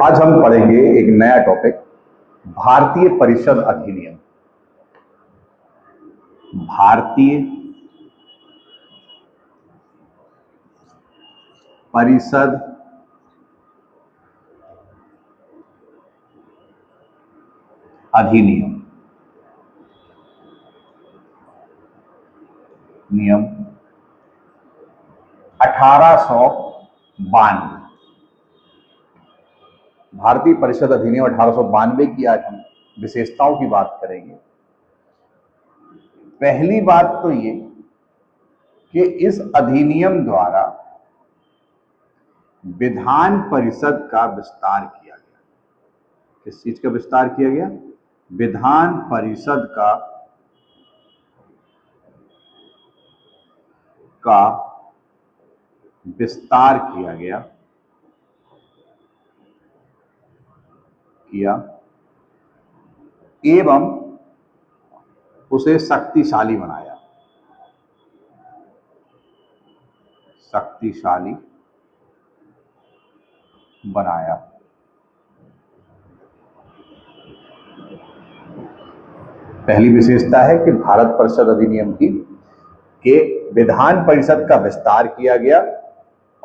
आज हम पढ़ेंगे एक नया टॉपिक, भारतीय परिषद अधिनियम। भारतीय परिषद अधिनियम नियम 1892। भारतीय परिषद अधिनियम 1892 की आज हम विशेषताओं की बात करेंगे। पहली बात तो ये कि इस अधिनियम द्वारा विधान परिषद का विस्तार किया गया। किस चीज का विस्तार किया गया? विधान परिषद का विस्तार किया एवं उसे शक्तिशाली बनाया। पहली विशेषता है कि भारत परिषद अधिनियम की कि विधान परिषद का विस्तार किया गया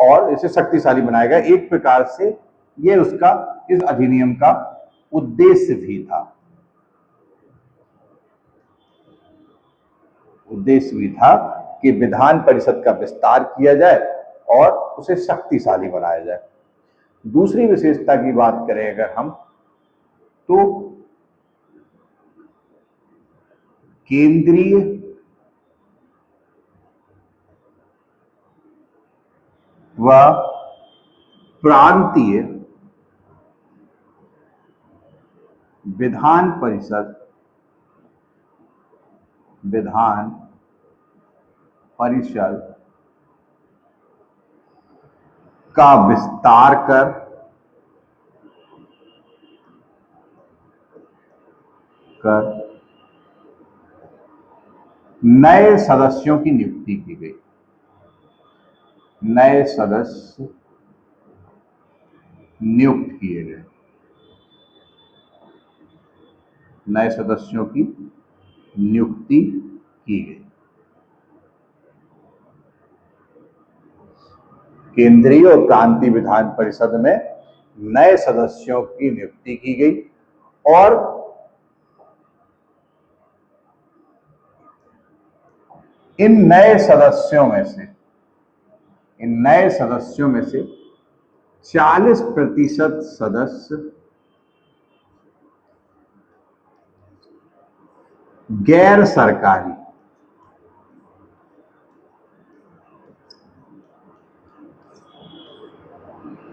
और इसे शक्तिशाली बनाया गया। एक प्रकार से ये उसका, इस अधिनियम का उद्देश्य भी था। कि विधान परिषद का विस्तार किया जाए और उसे शक्तिशाली बनाया जाए। दूसरी विशेषता की बात करें अगर हम, तो केंद्रीय व प्रांतीय विधान परिषद का विस्तार कर नए सदस्यों की नियुक्ति की गई। नए सदस्य नियुक्त किए गए। नए सदस्यों की नियुक्ति की गई। केंद्रीय और प्रांतीय विधान परिषद में नए सदस्यों की नियुक्ति की गई और इन नए सदस्यों में से 40% सदस्य गैर सरकारी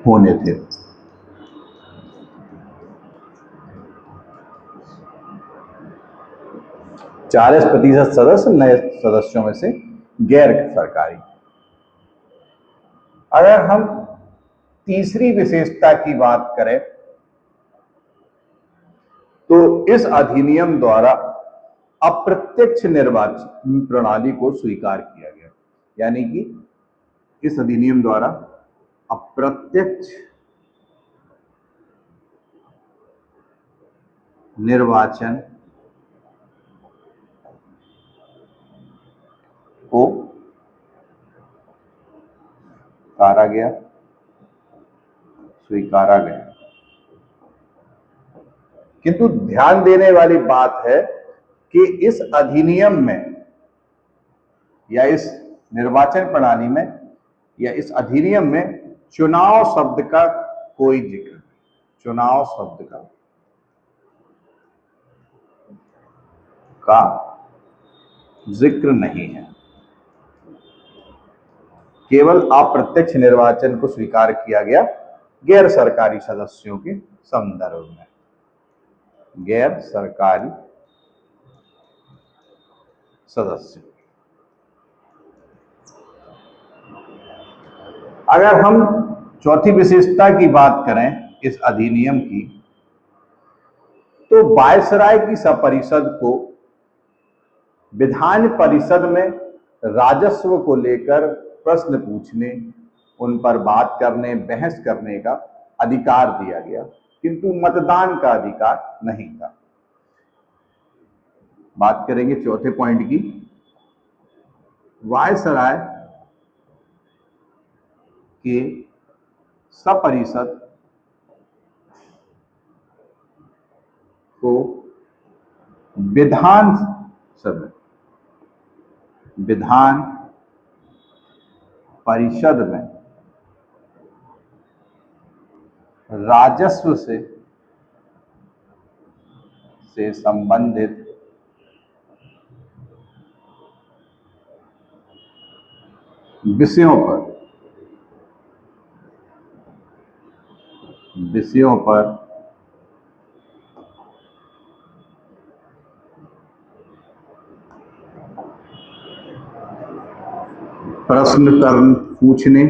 होने थे। चालीस प्रतिशत सदस्य नए सदस्यों में से गैर सरकारी। अगर हम तीसरी विशेषता की बात करें तो इस अधिनियम द्वारा अप्रत्यक्ष निर्वाचन प्रणाली को स्वीकार किया गया। यानी कि इस अधिनियम द्वारा अप्रत्यक्ष निर्वाचन को स्वीकारा गया। किंतु ध्यान देने वाली बात है कि इस अधिनियम में या इस निर्वाचन प्रणाली में या इस अधिनियम में चुनाव शब्द का कोई जिक्र नहीं। चुनाव शब्द का जिक्र नहीं है। केवल अप्रत्यक्ष निर्वाचन को स्वीकार किया गया गैर सरकारी सदस्यों के संदर्भ में। गैर सरकारी सदस्य। अगर हम चौथी विशेषता की बात करें इस अधिनियम की, तो वायसराय की सपरिषद को विधान परिषद में राजस्व को लेकर प्रश्न पूछने, उन पर बात करने, बहस करने का अधिकार दिया गया, किंतु मतदान का अधिकार नहीं था। बात करेंगे चौथे पॉइंट की। वायसराय के सपरिषद को विधान परिषद में राजस्व से संबंधित विषयों पर प्रश्न पूछने,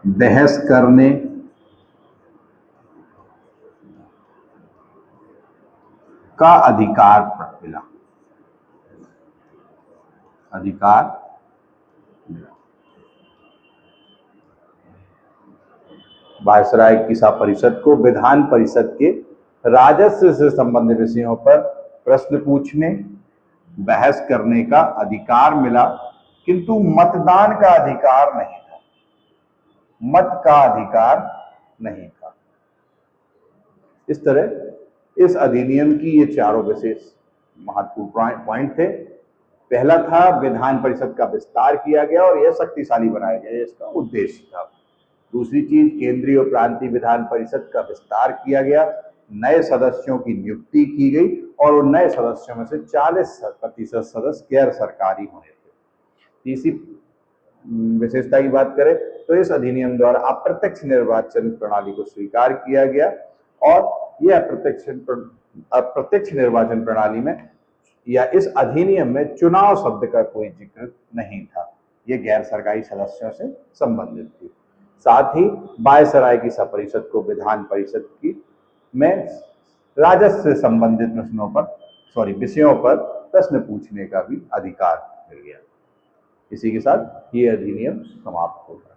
बहस करने का अधिकार मिला। वायसराय की परिषद को विधान परिषद के राजस्व से संबंधित विषयों पर प्रश्न पूछने, बहस करने का अधिकार मिला, किंतु मतदान का अधिकार नहीं था। मत का अधिकार नहीं था। इस तरह इस अधिनियम की ये चारों विशेष महत्वपूर्ण पॉइंट थे। पहला था विधान परिषद का विस्तार किया गया और यह शक्तिशाली बनाया गया, इसका उद्देश्य था। दूसरी चीज, केंद्रीय और प्रांतीय विधान परिषद का विस्तार किया गया, नए सदस्यों की नियुक्ति की गई और उन नए सदस्यों में से 40% सदस्य गैर सरकारी होने थे। तीसरी विशेषता की बात करें तो इस अधिनियम द्वारा अप्रत्यक्ष निर्वाचन प्रणाली को स्वीकार किया गया और यह अप्रत्यक्ष निर्वाचन प्रणाली में या इस अधिनियम में चुनाव शब्द का कोई जिक्र नहीं था। यह गैर सरकारी सदस्यों से संबंधित थी। साथ ही वायसराय की सपरिषद को विधान परिषद की में राजस्व से संबंधित विषयों पर प्रश्न पूछने का भी अधिकार मिल गया। इसी के साथ ये अधिनियम समाप्त होगा।